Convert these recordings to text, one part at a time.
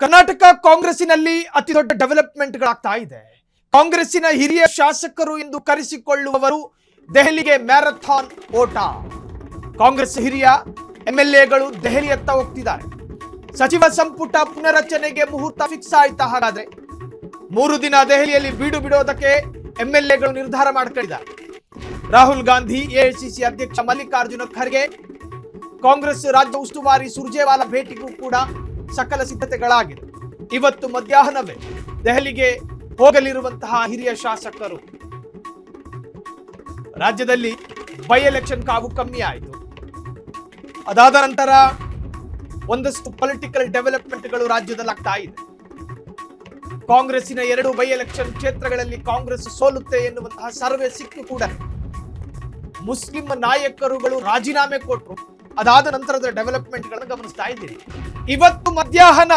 ಕರ್ನಾಟಕ ಕಾಂಗ್ರೆಸ್ಸಿನಲ್ಲಿ ಅತಿ ದೊಡ್ಡ ಡೆವಲಪ್ಮೆಂಟ್ಗಳಾಗ್ತಾ ಇದೆ. ಕಾಂಗ್ರೆಸ್ಸಿನ ಹಿರಿಯ ಶಾಸಕರು ಎಂದು ಕರೆಸಿಕೊಳ್ಳುವವರು ದೆಹಲಿಗೆ ಮ್ಯಾರಥಾನ್ ಓಟ. ಕಾಂಗ್ರೆಸ್ ಹಿರಿಯ ಎಂಎಲ್ಎಗಳು ದೆಹಲಿಯತ್ತ ಹೋಗ್ತಿದ್ದಾರೆ. ಸಚಿವ ಸಂಪುಟ ಪುನರಚನೆಗೆ ಮುಹೂರ್ತ ಫಿಕ್ಸ್ ಆಯ್ತಾ? ಹಾಗಾದ್ರೆ 3 ದಿನ ದೆಹಲಿಯಲ್ಲಿ ಬೀಡು ಬಿಡೋದಕ್ಕೆ ಎಂಎಲ್ಎಗಳು ನಿರ್ಧಾರ ಮಾಡ್ಕೊಂಡಿದ್ದಾರೆ. ರಾಹುಲ್ ಗಾಂಧಿ, ಎಐಸಿಸಿ ಅಧ್ಯಕ್ಷ ಮಲ್ಲಿಕಾರ್ಜುನ ಖರ್ಗೆ, ಕಾಂಗ್ರೆಸ್ ರಾಜ್ಯ ಉಸ್ತುವಾರಿ ಸುರ್ಜೇವಾಲಾ ಭೇಟಿಗೂ ಕೂಡ ಸಕಲ ಸಿದ್ಧತೆಗಳಾಗಿದೆ. ಇವತ್ತು ಮಧ್ಯಾಹ್ನವೇ ದೆಹಲಿಗೆ ಹೋಗಲಿರುವಂತಹ ಹಿರಿಯ ಶಾಸಕರು. ರಾಜ್ಯದಲ್ಲಿ ಬೈ ಎಲೆಕ್ಷನ್ ಕಾವು ಕಮ್ಮಿ ಆಯಿತು. ಅದಾದ ನಂತರ ಒಂದಷ್ಟು ಪೊಲಿಟಿಕಲ್ ಡೆವಲಪ್ಮೆಂಟ್ಗಳು ರಾಜ್ಯದಲ್ಲಿ ಆಗ್ತಾ ಇದೆ. ಕಾಂಗ್ರೆಸ್ಸಿನ 2 ಬೈ ಎಲೆಕ್ಷನ್ ಕ್ಷೇತ್ರಗಳಲ್ಲಿ ಕಾಂಗ್ರೆಸ್ ಸೋಲುತ್ತೆ ಎನ್ನುವಂತಹ ಸರ್ವೆ ಸಿಕ್ಕು ಕೂಡ ಮುಸ್ಲಿಂ ನಾಯಕರುಗಳು ರಾಜೀನಾಮೆ ಕೊಟ್ಟರು. ಅದಾದ ನಂತರದ ಡೆವಲಪ್ಮೆಂಟ್ಗಳನ್ನು ಗಮನಿಸ್ತಾ ಇದ್ದೀರಿ. ಇವತ್ತು ಮಧ್ಯಾಹ್ನ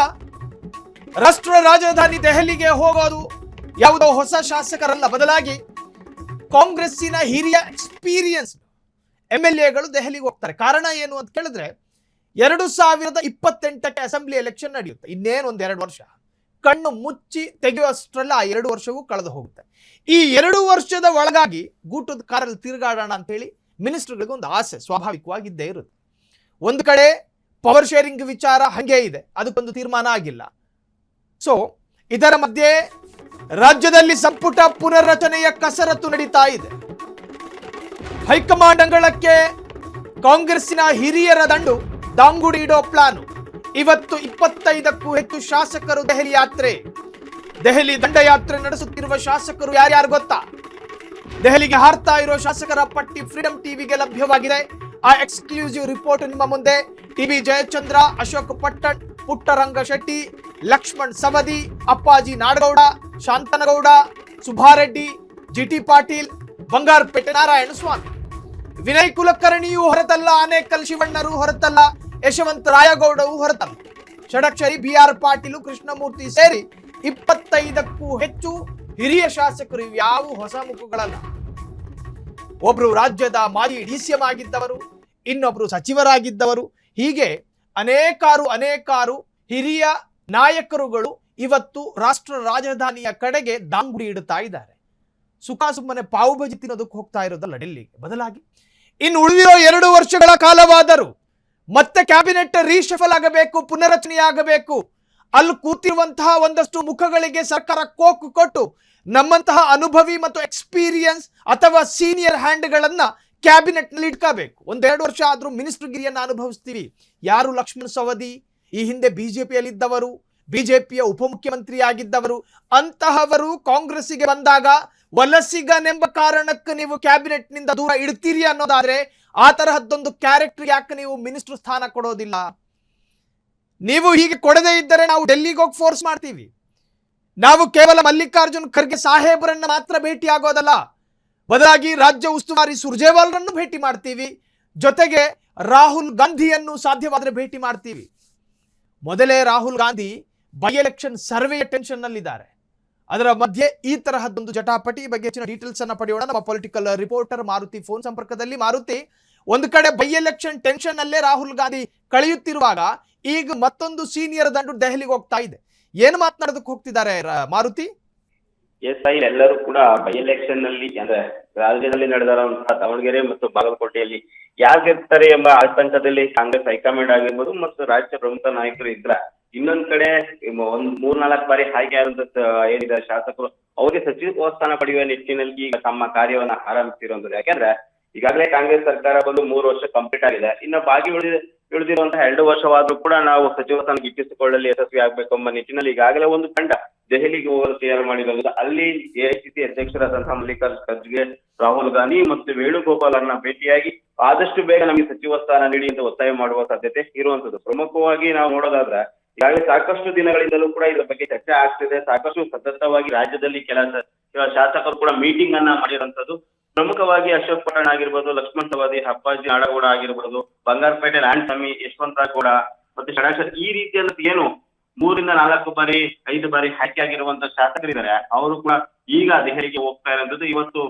ರಾಷ್ಟ್ರ ರಾಜಧಾನಿ ದೆಹಲಿಗೆ ಹೋಗೋದು ಯಾವುದೋ ಹೊಸ ಶಾಸಕರಲ್ಲ, ಬದಲಾಗಿ ಕಾಂಗ್ರೆಸ್ಸಿನ ಹಿರಿಯ ಎಕ್ಸ್ಪೀರಿಯನ್ಸ್ ಎಂಎಲ್ಎಗಳು ದೆಹಲಿಗೆ ಹೋಗ್ತಾರೆ. ಕಾರಣ ಏನು ಅಂತ ಕೇಳಿದ್ರೆ 2028ಕ್ಕೆ ಅಸೆಂಬ್ಲಿ ಎಲೆಕ್ಷನ್ ನಡೆಯುತ್ತೆ. ಇನ್ನೇನು 1-2 ವರ್ಷ. ಕಣ್ಣು ಮುಚ್ಚಿ ತೆಗೆಯುವಷ್ಟರಲ್ಲ ಆ 2 ವರ್ಷವೂ ಕಳೆದು ಹೋಗುತ್ತೆ. ಈ 2 ವರ್ಷದ ಒಳಗಾಗಿ ಗೂಟದ ಕಾರಲ್ಲಿ ತಿರುಗಾಡೋಣ ಅಂತೇಳಿ ಮಿನಿಸ್ಟರ್ಗಳಿಗೆ ಒಂದು ಆಸೆ ಸ್ವಾಭಾವಿಕವಾಗಿದ್ದೇ ಇರುತ್ತೆ. ಒಂದು ಕಡೆ ಪವರ್ ಶೇರಿಂಗ್ ವಿಚಾರ ಹಂಗೆ ಇದೆ, ಅದಕ್ಕೊಂದು ತೀರ್ಮಾನ ಆಗಿಲ್ಲ. ಸೊ ಇದರ ಮಧ್ಯೆ ರಾಜ್ಯದಲ್ಲಿ ಸಂಪುಟ ಪುನರ್ರಚನೆಯ ಕಸರತ್ತು ನಡೀತಾ ಇದೆ. ಹೈಕಮಾಂಡ್ ಅಂಗಳಕ್ಕೆ ಕಾಂಗ್ರೆಸ್ಸಿನ ಹಿರಿಯರ ದಂಡು ದಾಂಗುಡಿ ಇಡೋ ಪ್ಲಾನು. ಇವತ್ತು 25ಕ್ಕೂ ಹೆಚ್ಚು ಶಾಸಕರು ದೆಹಲಿ ಯಾತ್ರೆ. ದೆಹಲಿ ದಂಡಯಾತ್ರೆ ನಡೆಸುತ್ತಿರುವ ಶಾಸಕರು ಯಾರ್ಯಾರು ಗೊತ್ತಾ? ದೆಹಲಿಗೆ ಹಾರ್ತಾ ಇರೋ ಶಾಸಕರ ಪಟ್ಟಿ ಫ್ರೀಡಂ ಟಿವಿಗೆ ಲಭ್ಯವಾಗಿದೆ. ಆ ಎಕ್ಸ್ಕ್ಲೂಸಿವ್ ರಿಪೋರ್ಟ್ ನಿಮ್ಮ ಮುಂದೆ. ಟಿಬಿ ಜಯಚಂದ್ರ, ಅಶೋಕ್ ಪಟ್ಟಣ್, ಪುಟ್ಟರಂಗ ಶೆಟ್ಟಿ, ಲಕ್ಷ್ಮಣ್ ಸವದಿ, ಅಪ್ಪಾಜಿ ನಾಡಗೌಡ, ಶಾಂತನಗೌಡ, ಸುಭಾರೆಡ್ಡಿ, ಜಿಟಿ ಪಾಟೀಲ್, ಬಂಗಾರಪೇಟೆ ನಾರಾಯಣ ಸ್ವಾಮಿ, ವಿನಯ್ ಕುಲಕರ್ಣಿಯೂ ಹೊರತಲ್ಲ, ಆನೇಕಲ್ ಶಿವಣ್ಣರು ಹೊರತಲ್ಲ, ಯಶವಂತ ರಾಯಗೌಡವು ಹೊರತಲ್ಲ, ಷಡಕ್ಷರಿ BR ಪಾಟೀಲು, ಕೃಷ್ಣಮೂರ್ತಿ ಸೇರಿ 25ಕ್ಕೂ ಹೆಚ್ಚು ಹಿರಿಯ ಶಾಸಕರು. ಯಾವ ಹೊಸ ಮುಖಗಳಲ್ಲ. ಒಬ್ರು ರಾಜ್ಯದ ಮಾಜಿ DCM ಆಗಿದ್ದವರು, ಇನ್ನೊಬ್ರು ಸಚಿವರಾಗಿದ್ದವರು, ಹೀಗೆ ಅನೇಕಾರು ಹಿರಿಯ ನಾಯಕರುಗಳು ಇವತ್ತು ರಾಷ್ಟ್ರ ರಾಜಧಾನಿಯ ಕಡೆಗೆ ದಾಂಗುಡಿ ಇಡುತ್ತಾ ಇದ್ದಾರೆ. ಸುಖ ಸುಮ್ಮನೆ ಪಾವು ಬಜಿ ತಿನ್ನೋದಕ್ಕೆ ಹೋಗ್ತಾ ಇರೋದಲ್ಲ ಡೆಲ್ಲಿಗೆ, ಬದಲಾಗಿ ಇನ್ನು ಉಳಿದಿರೋ 2 ವರ್ಷಗಳ ಕಾಲವಾದರೂ ಮತ್ತೆ ಕ್ಯಾಬಿನೆಟ್ ರೀಶಫಲ್ ಆಗಬೇಕು, ಪುನರಚನೆಯಾಗಬೇಕು. ಅಲ್ಲಿ ಕೂತಿರುವಂತಹ ಒಂದಷ್ಟು ಮುಖಗಳಿಗೆ ಸರ್ಕಾರ ಕೋಕು ಕೊಟ್ಟು ನಮ್ಮಂತಹ ಅನುಭವಿ ಮತ್ತು ಎಕ್ಸ್ಪೀರಿಯನ್ಸ್ ಅಥವಾ ಸೀನಿಯರ್ ಹ್ಯಾಂಡ್ಗಳನ್ನ ಕ್ಯಾಬಿನೆಟ್ ನಲ್ಲಿ ಇಟ್ಕೋಬೇಕು. 1-2 ವರ್ಷ ಆದ್ರೂ ಮಿನಿಸ್ಟರ್ ಗಿರಿಯನ್ನ ಅನುಭವಿಸ್ತೀವಿ. ಯಾರು? ಲಕ್ಷ್ಮಣ್ ಸವದಿ, ಈ ಹಿಂದೆ ಬಿಜೆಪಿಯಲ್ಲಿದ್ದವರು, ಬಿಜೆಪಿಯ ಉಪಮುಖ್ಯಮಂತ್ರಿ ಆಗಿದ್ದವರು. ಅಂತಹವರು ಕಾಂಗ್ರೆಸ್ಸಿಗೆ ಬಂದಾಗ ವಲಸಿಗನೆಂಬ ಕಾರಣಕ್ಕೆ ನೀವು ಕ್ಯಾಬಿನೆಟ್ ನಿಂದ ದೂರ ಇಡ್ತೀರಿ ಅನ್ನೋದಾದ್ರೆ ಆ ತರಹದ್ದೊಂದು ಕ್ಯಾರೆಕ್ಟರ್ ಯಾಕೆ ನೀವು ಮಿನಿಸ್ಟರ್ ಸ್ಥಾನ ಕೊಡೋದಿಲ್ಲ? ನೀವು ಹೀಗೆ ಕೊಡದೇ ಇದ್ದರೆ ನಾವು ಡೆಲ್ಲಿಗೆ ಹೋಗಿ ಫೋರ್ಸ್ ಮಾಡ್ತೀವಿ. ನಾವು ಕೇವಲ ಮಲ್ಲಿಕಾರ್ಜುನ್ ಖರ್ಗೆ ಸಾಹೇಬರನ್ನ ಮಾತ್ರ ಭೇಟಿ ಆಗೋದಲ್ಲ, ಬದಲಾಗಿ ರಾಜ್ಯ ಉಸ್ತುವಾರಿ ಸುರ್ಜೇವಾಲರನ್ನು ಭೇಟಿ ಮಾಡ್ತೀವಿ. ಜೊತೆಗೆ ರಾಹುಲ್ ಗಾಂಧಿಯನ್ನು ಸಾಧ್ಯವಾದರೆ ಭೇಟಿ ಮಾಡ್ತೀವಿ. ಮೊದಲೇ ರಾಹುಲ್ ಗಾಂಧಿ ಬೈ ಎಲೆಕ್ಷನ್ ಸರ್ವೆಯ ಟೆನ್ಷನ್ ನಲ್ಲಿದ್ದಾರೆ. ಅದರ ಮಧ್ಯೆ ಈ ತರಹದ್ದೊಂದು ಜಟಾಪಟಿ ಬಗ್ಗೆ ಹೆಚ್ಚಿನ ಡೀಟೇಲ್ಸ್ ಅನ್ನ ಪಡೆಯೋಣ. ನಮ್ಮ ಪೊಲಿಟಿಕಲ್ ರಿಪೋರ್ಟರ್ ಮಾರುತಿ ಫೋನ್ ಸಂಪರ್ಕದಲ್ಲಿ. ಮಾರುತಿ, ಒಂದು ಕಡೆ ಬೈ ಎಲೆಕ್ಷನ್ ಟೆನ್ಷನ್ ಅಲ್ಲೇ ರಾಹುಲ್ ಗಾಂಧಿ ಕಳೆಯುತ್ತಿರುವಾಗ ಈಗ ಮತ್ತೊಂದು ಸೀನಿಯರ್ ದಂಡು ದೆಹಲಿಗೆ ಹೋಗ್ತಾ ಇದೆ. ಏನು ಮಾತನಾಡೋದಕ್ಕೆ ಹೋಗ್ತಿದ್ದಾರೆ ಮಾರುತಿ? ಎಸ್ ಐ ಎಲ್ಲರೂ ಕೂಡ ಬೈ ಎಲೆಕ್ಷನ್ ನಲ್ಲಿ ಅಂದ್ರೆ ರಾಜ್ಯದಲ್ಲಿ ನಡೆದಿರುವಂತಹ ದಾವಣಗೆರೆ ಮತ್ತು ಬಾಗಲಕೋಟೆಯಲ್ಲಿ ಯಾರು ಗೆಲ್ತಾರೆ ಎಂಬ ಆತಂಕದಲ್ಲಿ ಕಾಂಗ್ರೆಸ್ ಹೈಕಮಾಂಡ್ ಆಗಿರ್ಬೋದು ಮತ್ತು ರಾಜ್ಯ ಪ್ರಮುಖ ನಾಯಕರು ಇದ್ರ. ಇನ್ನೊಂದ್ ಕಡೆ 3-4 ಬಾರಿ ಆಯ್ಕೆ ಏನಿದೆ ಶಾಸಕರು ಅವರಿಗೆ ಸಚಿವ ಸ್ಥಾನ ಪಡೆಯುವ ನಿಟ್ಟಿನಲ್ಲಿ ಈಗ ತಮ್ಮ ಕಾರ್ಯವನ್ನ ಆರಂಭಿಸಿರುವಂತದ್ದು. ಯಾಕಂದ್ರೆ ಈಗಾಗಲೇ ಕಾಂಗ್ರೆಸ್ ಸರ್ಕಾರ ಬಂದು 3 ವರ್ಷ ಕಂಪ್ಲೀಟ್ ಆಗಿದೆ. ಇನ್ನು ಬಾಕಿ ಉಳಿದಿರುವಂತಹ 2 ವರ್ಷವಾದ್ರೂ ಕೂಡ ನಾವು ಸಚಿವ ಸ್ಥಾನ ಗಿಟ್ಟಿಸಿಕೊಳ್ಳಲು ಯಶಸ್ವಿ ಆಗ್ಬೇಕು ಎಂಬ ನಿಟ್ಟಿನಲ್ಲಿ ಈಗಾಗಲೇ ಒಂದು ತಂಡ ದೆಹಲಿಗೆ ಹೋಗಲು ತಯಾರು ಮಾಡಿರೋದು. ಅಲ್ಲಿ ಎಐಸಿಸಿ ಅಧ್ಯಕ್ಷರಾದಂತಹ ಮಲ್ಲಿಕಾರ್ಜುನ ಖರ್ಗೆ, ರಾಹುಲ್ ಗಾಂಧಿ ಮತ್ತು ವೇಣುಗೋಪಾಲ್ ಅವರನ್ನ ಭೇಟಿಯಾಗಿ ಆದಷ್ಟು ಬೇಗ ನಮಗೆ ಸಚಿವ ಸ್ಥಾನ ನೀಡಿ ಅಂತ ಒತ್ತಾಯ ಮಾಡುವ ಸಾಧ್ಯತೆ ಇರುವಂತದ್ದು. ಪ್ರಮುಖವಾಗಿ ನಾವು ನೋಡೋದಾದ್ರೆ ಈಗಾಗಲೇ ಸಾಕಷ್ಟು ದಿನಗಳಿಂದಲೂ ಕೂಡ ಇದರ ಬಗ್ಗೆ ಚರ್ಚೆ ಆಗ್ತಿದೆ. ಸಾಕಷ್ಟು ಸತತವಾಗಿ ರಾಜ್ಯದಲ್ಲಿ ಕೆಲ ಶಾಸಕರು ಕೂಡ ಮೀಟಿಂಗ್ ಅನ್ನ ಮಾಡಿರುವಂತದ್ದು. ಪ್ರಮುಖವಾಗಿ ಅಶೋಕ್ ಪಟ್ಟಣ್ ಆಗಿರ್ಬೋದು, ಲಕ್ಷ್ಮಣ್ ಸವದಿ, ಅಪ್ಪಾಜಿ ನಾಡಗೌಡ ಆಗಿರ್ಬೋದು, ಬಂಗಾರಪೇಟೆ ನಾರಾಯಣಸ್ವಾಮಿ, ಯಶವಂತಗೌಡ ಮತ್ತೆ ಷಡಕ್ಷರಿ, ಈ ರೀತಿಯಲ್ಲಿ ಏನು 3-4 ಬಾರಿ 5 ಬಾರಿ ಆಯ್ಕೆ ಆಗಿರುವಂತಹ ಶಾಸಕರಿದ್ದಾರೆ. ಅವರು ಕೂಡ ಈಗ ದೆಹಲಿಗೆ ಹೋಗ್ತಾ ಇರುವಂತದ್ದು. ಇವತ್ತು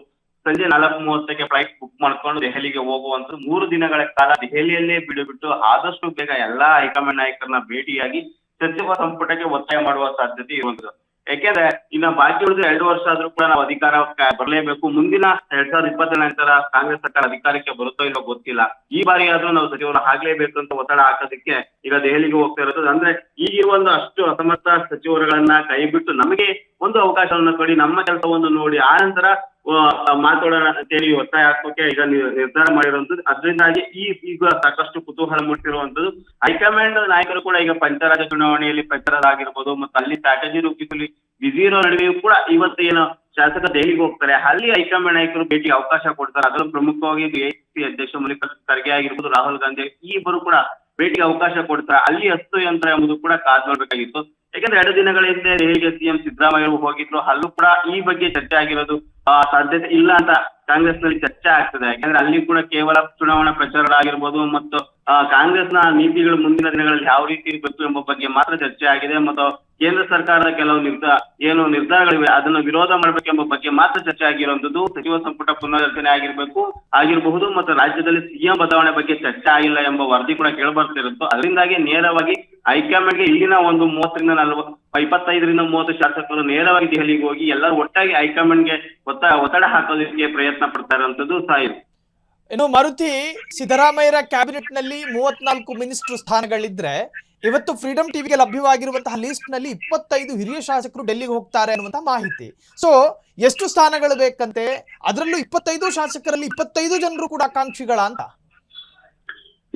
ಸಂಜೆ 4:30ಕ್ಕೆ ಫ್ಲೈಟ್ ಬುಕ್ ಮಾಡ್ಕೊಂಡು ದೆಹಲಿಗೆ ಹೋಗುವಂತದ್ದು. 3 ದಿನಗಳ ಕಾಲ ದೆಹಲಿಯಲ್ಲೇ ಬಿಟ್ಟು ಆದಷ್ಟು ಬೇಗ ಎಲ್ಲಾ ಹೈಕಮಾಂಡ್ ನಾಯಕರನ್ನ ಭೇಟಿಯಾಗಿ ಸಚಿವ ಸಂಪುಟಕ್ಕೆ ಒತ್ತಾಯ ಮಾಡುವ ಸಾಧ್ಯತೆ ಇರುವಂತದ್ದು. ಯಾಕೆಂದ್ರೆ ಇನ್ನ ಬಾಕಿ ಉಳಿದ 2 ವರ್ಷ ಆದ್ರೂ ಕೂಡ ನಾವು ಅಧಿಕಾರ ಬರಲೇಬೇಕು. ಮುಂದಿನ 2027 ನಂತರ ಕಾಂಗ್ರೆಸ್ ಸರ್ಕಾರ ಅಧಿಕಾರಕ್ಕೆ ಬರುತ್ತೋ ಇಲ್ಲೋ ಗೊತ್ತಿಲ್ಲ. ಈ ಬಾರಿ ಆದ್ರೂ ನಾವು ಸಚಿವರು ಆಗ್ಲೇಬೇಕು ಅಂತ ಒತ್ತಡ ಹಾಕೋದಕ್ಕೆ ಈಗ ದೆಹಲಿಗೆ ಹೋಗ್ತಾ ಇರೋದು. ಅಂದ್ರೆ ಈಗಿರುವ ಒಂದು ಅಷ್ಟು ಅಸಮರ್ಥ ಸಚಿವರುಗಳನ್ನ ಕೈ ಬಿಟ್ಟು ನಮಗೆ ಒಂದು ಅವಕಾಶವನ್ನು ಕೊಡಿ, ನಮ್ಮ ಕೆಲಸವನ್ನು ನೋಡಿ, ಆ ನಂತರ ಮಾತಾಡೋಣ ಅಂತೇಳಿ ಒತ್ತಾಯ ಹಾಕೋಕೆ ಈಗ ನಿರ್ಧಾರ ಮಾಡಿರುವಂತದ್ದು. ಅದರಿಂದಾಗಿ ಈಗ ಸಾಕಷ್ಟು ಕುತೂಹಲ ಮೂಡಿಸಿರುವಂತದ್ದು. ಹೈಕಮಾಂಡ್ ನಾಯಕರು ಕೂಡ ಈಗ ಪಂಚರಾಜ್ಯ ಚುನಾವಣೆಯಲ್ಲಿ ಪ್ರಚಾರದಾಗಿರ್ಬೋದು ಮತ್ತು ಅಲ್ಲಿ ಸ್ಟ್ರಾಟಜಿ ರೂಪಿಸಲಿ ಬಿಸಿ ಇರೋ ನಡುವೆಯೂ ಕೂಡ ಇವತ್ತು ಏನು ಶಾಸಕ ದೆಹಲಿಗೆ ಹೋಗ್ತಾರೆ, ಅಲ್ಲಿ ಹೈಕಮಾಂಡ್ ನಾಯಕರು ಭೇಟಿಗೆ ಅವಕಾಶ ಕೊಡ್ತಾರೆ. ಅದರಲ್ಲೂ ಪ್ರಮುಖವಾಗಿ ಎಐಸಿಸಿ ಅಧ್ಯಕ್ಷ ಮಲ್ಲಿಕಾರ್ಜುನ ಖರ್ಗೆ ಆಗಿರ್ಬೋದು, ರಾಹುಲ್ ಗಾಂಧಿ ಈ ಇಬ್ಬರು ಕೂಡ ಭೇಟಿಗೆ ಅವಕಾಶ ಕೊಡ್ತಾರೆ. ಅಲ್ಲಿ ಹಸ್ತು ಯಂತ್ರ ಎಂಬುದು ಕೂಡ ಕಾದ್ ನೋಡ್ಬೇಕಾಗಿತ್ತು. ಯಾಕಂದ್ರೆ 2 ದಿನಗಳ ಹಿಂದೆ ದೆಹಲಿಗೆ ಸಿಎಂ ಸಿದ್ದರಾಮಯ್ಯ ಹೋಗಿದ್ರು, ಅಲ್ಲೂ ಕೂಡ ಈ ಬಗ್ಗೆ ಚರ್ಚೆ ಆಗಿರೋದು ಸಾಧ್ಯತೆ ಇಲ್ಲ ಅಂತ ಕಾಂಗ್ರೆಸ್ ನಲ್ಲಿ ಚರ್ಚೆ ಆಗ್ತದೆ. ಯಾಕಂದ್ರೆ ಅಲ್ಲಿ ಕೂಡ ಕೇವಲ ಚುನಾವಣಾ ಪ್ರಚಾರ ಆಗಿರ್ಬೋದು ಮತ್ತು ಕಾಂಗ್ರೆಸ್ನ ನೀತಿಗಳು ಮುಂದಿನ ದಿನಗಳಲ್ಲಿ ಯಾವ ರೀತಿ ಇರಬೇಕು ಎಂಬ ಬಗ್ಗೆ ಮಾತ್ರ ಚರ್ಚೆ ಆಗಿದೆ. ಮತ್ತು ಕೇಂದ್ರ ಸರ್ಕಾರದ ಕೆಲವು ನಿರ್ಧಾರಗಳಿವೆ, ಅದನ್ನು ವಿರೋಧ ಮಾಡಬೇಕೆಂಬ ಬಗ್ಗೆ ಮಾತ್ರ ಚರ್ಚೆ ಆಗಿರುವಂತದ್ದು. ಸಚಿವ ಸಂಪುಟ ಪುನರ್ರಚನೆ ಆಗಿರಬಹುದು ಮತ್ತು ರಾಜ್ಯದಲ್ಲಿ ಸಿಎಂ ಬದಲಾವಣೆ ಬಗ್ಗೆ ಚರ್ಚೆ ಆಗಿಲ್ಲ ಎಂಬ ವರದಿ ಕೂಡ ಕೇಳಬರ್ತಿರುತ್ತೋ. ಅದರಿಂದಾಗಿ ನೇರವಾಗಿ ಹೈಕಮಾಂಡ್ಗೆ ಇಲ್ಲಿನ ಒಂದು 25ರಿಂದ 30 ಶಾಸಕರು ನೇರವಾಗಿ ದೆಹಲಿಗೆ ಹೋಗಿ ಎಲ್ಲರೂ ಒಟ್ಟಾಗಿ ಹೈಕಮಾಂಡ್ಗೆ ಒತ್ತಡ ಹಾಕೋದಕ್ಕೆ ಪ್ರಯತ್ನ ಪಡ್ತಾ ಇರುವಂತದ್ದು ಸಾಯಿಲ್. ಇನ್ನು ಮಾರುತಿ, ಸಿದ್ದರಾಮಯ್ಯರ ಕ್ಯಾಬಿನೆಟ್ ನಲ್ಲಿ 34 ಮಿನಿಸ್ಟರ್ ಸ್ಥಾನಗಳಿದ್ರೆ ಇವತ್ತು ಫ್ರೀಡಂ ಟಿವಿಗೆ ಲಭ್ಯವಾಗಿರುವಂತಹ ಲಿಸ್ಟ್ ನಲ್ಲಿ 25 ಹಿರಿಯ ಶಾಸಕರು ಡೆಲ್ಲಿಗೆ ಹೋಗ್ತಾರೆ ಅನ್ನುವಂತಹ ಮಾಹಿತಿ. ಸೊ ಎಷ್ಟು ಸ್ಥಾನಗಳು ಬೇಕಂತೆ? ಅದರಲ್ಲೂ 25 ಶಾಸಕರಲ್ಲಿ 25 ಜನರು ಕೂಡ ಆಕಾಂಕ್ಷಿಗಳ ಅಂತ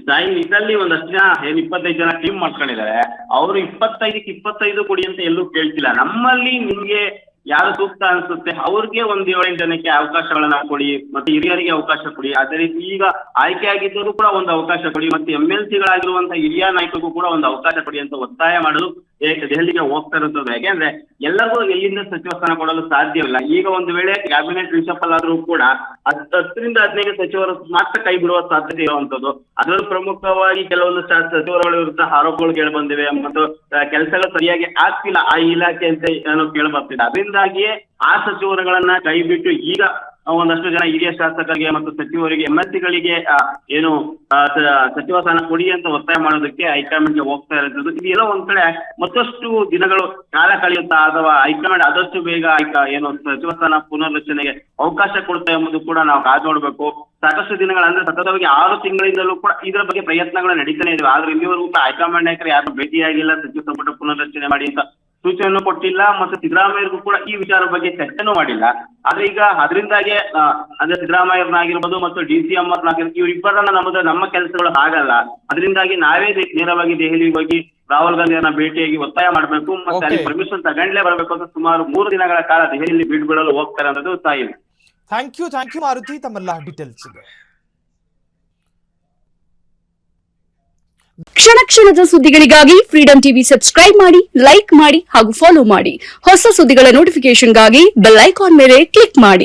ಸಾಯಿಲ್. ಇದರಲ್ಲಿ ಒಂದಷ್ಟು ಜನ 25 ಜನ ಟೀಮ್ ಮಾಡ್ಕೊಂಡಿದ್ದಾರೆ. ಅವರು 25ಕ್ಕೆ 25 ಕೊಡಿ ಅಂತ ಎಲ್ಲೂ ಕೇಳ್ತಿಲ್ಲ. ನಮ್ಮಲ್ಲಿ ನಿಮ್ಗೆ ಯಾರು ಸೂಕ್ತ ಅನ್ಸುತ್ತೆ ಅವ್ರಿಗೆ ಒಂದು 7-8 ಜನಕ್ಕೆ ಅವಕಾಶಗಳನ್ನ ಕೊಡಿ, ಮತ್ತೆ ಹಿರಿಯರಿಗೆ ಅವಕಾಶ ಕೊಡಿ. ಅದೇ ರೀತಿ ಈಗ ಆಯ್ಕೆ ಆಗಿದ್ದರೂ ಕೂಡ ಒಂದು ಅವಕಾಶ ಕೊಡಿ, ಮತ್ತೆ MLC-ಗಳಾಗಿರುವಂತಹ ಹಿರಿಯ ನಾಯಕರಿಗೂ ಕೂಡ ಒಂದು ಅವಕಾಶ ಕೊಡಿ ಅಂತ ಒತ್ತಾಯ ಮಾಡಲು ದೆಹಲಿಗೆ ಹೋಗ್ತಾ ಇರುತ್ತದೆ. ಯಾಕೆಂದ್ರೆ ಎಲ್ಲರಿಗೂ ಎಲ್ಲಿಂದ ಸಚಿವ ಸ್ಥಾನ ಕೊಡಲು ಸಾಧ್ಯವಿಲ್ಲ. ಈಗ ಒಂದು ವೇಳೆ ಕ್ಯಾಬಿನೆಟ್ ರಿಷಫಲ್ ಆದ್ರೂ ಕೂಡ 10ರಿಂದ 15 ಸಚಿವರು ಮಾತ್ರ ಕೈ ಬಿಡುವ ಸಾಧ್ಯತೆ ಇರುವಂತದ್ದು. ಅದರಲ್ಲೂ ಪ್ರಮುಖವಾಗಿ ಕೆಲವೊಂದು ಸಚಿವರುಗಳ ವಿರುದ್ಧ ಆರೋಪಗಳು ಕೇಳಿ ಬಂದಿವೆ ಮತ್ತು ಕೆಲಸಗಳು ಸರಿಯಾಗಿ ಆಗ್ತಿಲ್ಲ ಆ ಇಲಾಖೆ ಅಂತ ಏನೋ ಕೇಳಿ ಬರ್ತಿದೆ. ಅದರಿಂದಾಗಿಯೇ ಆ ಸಚಿವರುಗಳನ್ನ ಕೈ ಬಿಟ್ಟು ಈಗ ಒಂದಷ್ಟು ಜನ ಹಿರಿಯ ಶಾಸಕರಿಗೆ ಮತ್ತು ಸಚಿವರಿಗೆ MLC-ಗಳಿಗೆ ಏನು ಸಚಿವ ಸ್ಥಾನ ಕೊಡಿ ಅಂತ ಒತ್ತಾಯ ಮಾಡೋದಕ್ಕೆ ಹೈಕಮಾಂಡ್ಗೆ ಹೋಗ್ತಾ ಇರೋದು. ಇದೆಲ್ಲ ಒಂದ್ ಕಡೆ ಮತ್ತಷ್ಟು ದಿನಗಳು ಕಾಲ ಕಳೆಯುತ್ತಾ ಅಥವಾ ಹೈಕಮಾಂಡ್ ಆದಷ್ಟು ಬೇಗ ಏನು ಸಚಿವ ಸ್ಥಾನ ಪುನರ್ರಚನೆಗೆ ಅವಕಾಶ ಕೊಡ್ತಾ ಎಂಬುದು ಕೂಡ ನಾವು ಕಾದು ನೋಡ್ಬೇಕು. ಸಾಕಷ್ಟು ದಿನಗಳ ಅಂದ್ರೆ ಸತತವಾಗಿ 6 ತಿಂಗಳಿಂದಲೂ ಕೂಡ ಇದರ ಬಗ್ಗೆ ಪ್ರಯತ್ನಗಳು ನಡೀತಾನೆ ಇದಾವೆ. ಆದ್ರೆ ಇಲ್ಲಿವರೆಗೂ ಭೇಟಿ ನಾಯಕರು ಯಾರು ಭೇಟಿಯಾಗಿಲ್ಲ, ಸಚಿವ ಸಂಪುಟ ಪುನರ್ರಚನೆ ಮಾಡಿ ಅಂತ ಸೂಚನೆಯನ್ನು ಕೊಟ್ಟಿಲ್ಲ ಮತ್ತು ಸಿದ್ದರಾಮಯ್ಯರಿಗೂ ಕೂಡ ಈ ವಿಚಾರದ ಬಗ್ಗೆ ಚರ್ಚೆನೂ ಮಾಡಿಲ್ಲ. ಆದ್ರೆ ಈಗ ಅದರಿಂದಾಗೆ ಅಂದ್ರೆ ಸಿದ್ದರಾಮಯ್ಯರನ್ನಾಗಿರ್ಬೋದು ಮತ್ತು DCM ಇವರಿಬ್ಬರನ್ನ ನಮ್ಮ ಕೆಲಸಗಳು ಆಗಲ್ಲ. ಅದರಿಂದಾಗಿ ನಾವೇ ನೇರವಾಗಿ ದೆಹಲಿಗೆ ಹೋಗಿ ರಾಹುಲ್ ಗಾಂಧಿಯನ್ನ ಭೇಟಿಯಾಗಿ ಒತ್ತಾಯ ಮಾಡಬೇಕು ಮತ್ತೆ ಅಲ್ಲಿ ಪರ್ಮಿಷನ್ ತಗೊಂಡ್ಲೇ ಬರಬೇಕು ಅಂತ ಸುಮಾರು 3 ದಿನಗಳ ಕಾಲ ದೆಹಲಿಯಲ್ಲಿ ಬೀಳ್ಬಿಡಲು ಹೋಗ್ತಾರೆ ಅನ್ನೋದು ಸಾಯಿಲ್. ಥ್ಯಾಂಕ್ ಯು ಮಾರುತಿ ತಮ್ಮೆಲ್ಲ ಡೀಟೇಲ್ಸ್. ಕ್ಷಣ ಕ್ಷಣದ ಸುದ್ದಿಗಳಿಗಾಗಿ ಫ್ರೀಡಂ ಟಿವಿ ಸಬ್ಸ್ಕ್ರೈಬ್ ಮಾಡಿ, ಲೈಕ್ ಮಾಡಿ ಹಾಗೂ ಫಾಲೋ ಮಾಡಿ. ಹೊಸ ಸುದ್ದಿಗಳ ನೋಟಿಫಿಕೇಶನ್ಗಾಗಿ ಬೆಲ್ ಐಕಾನ್ ಮೇಲೆ ಕ್ಲಿಕ್ ಮಾಡಿ.